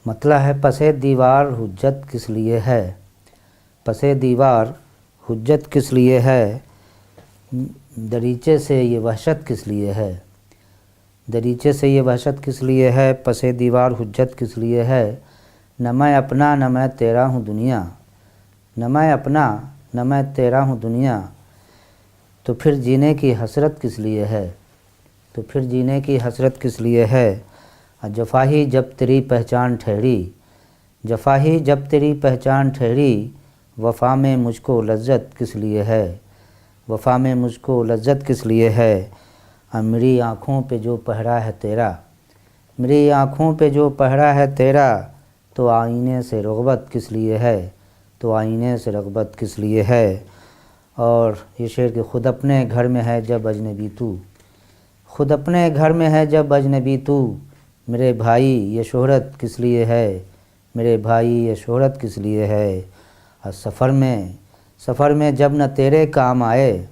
مطلب ہے پسِ دیوار حجت کس لیے ہے، پسِ دیوار حجت کس لیے ہے، دریچے سے یہ وحشت کس لیے ہے، دریچے سے یہ وحشت کس لیے ہے، پسِ دیوار حجت کس لیے ہے، نہ میں اپنا نہ میں تیرا ہوں دنیا، نہ میں اپنا نہ میں تیرا ہوں دنیا، تو پھر جینے کی حسرت کس لیے ہے، تو پھر جینے کی حسرت کس لیے ہے، جفا ہی جب تیری پہچان ٹھہری، جفا ہی جب تیری پہچان ٹھہری، وفا میں مجھ کو لذت کس لیے ہے، وفا میں مجھ کو لذت کس لیے ہے، میری آنکھوں پہ جو پہرا ہے تیرا، میری آنکھوں پہ جو پہرا ہے تیرا، تو آئینے سے رغبت کس لیے ہے، تو آئینے سے رغبت کس لیے ہے۔ اور یہ شعر کہ خود اپنے گھر میں ہے جب اجنبی تو، خود اپنے گھر میں ہے جب اجنبی تو، میرے بھائی یہ شہرت کس لیے ہے، میرے بھائی یہ شہرت کس لیے ہے، اور سفر میں جب نہ تیرے کام آئے،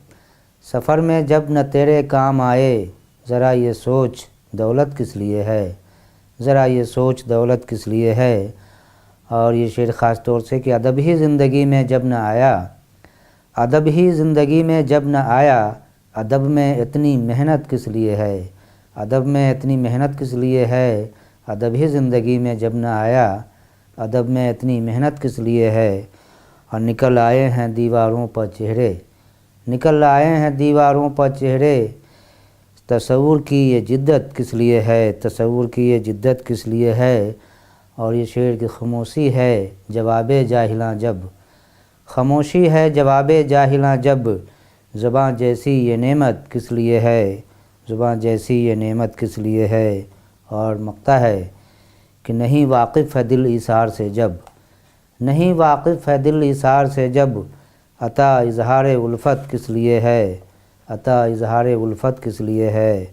سفر میں جب نہ تیرے کام آئے، ذرا یہ سوچ دولت کس لیے ہے، ذرا یہ سوچ دولت کس لیے ہے۔ اور یہ شعر خاص طور سے کہ ادب ہی زندگی میں جب نہ آیا، ادب ہی زندگی میں جب نہ آیا، ادب میں اتنی محنت کس لیے ہے، ادب میں اتنی محنت کس لیے ہے، ادب ہی زندگی میں جب نہ آیا، ادب میں اتنی محنت کس لیے ہے۔ اور نکل آئے ہیں دیواروں پر چہرے، نکل آئے ہیں دیواروں پر چہرے، تصور کی یہ جدت کس لیے ہے، تصور کی یہ جدت کس لیے ہے۔ اور یہ شعر کی خاموشی ہے جواب جاہلاں جب، خاموشی ہے جواب جاہلاں جب، زباں جیسی یہ نعمت کس لیے ہے، زباں جیسی یہ نعمت کس لیے ہے۔ اور مقطع ہے کہ نہیں واقف ہے دل ایثار سے جب، نہیں واقف ہے دل ایثار سے جب، عطا اظہار الفت کس لیے ہے، عطا اظہار الفت کس لیے ہے۔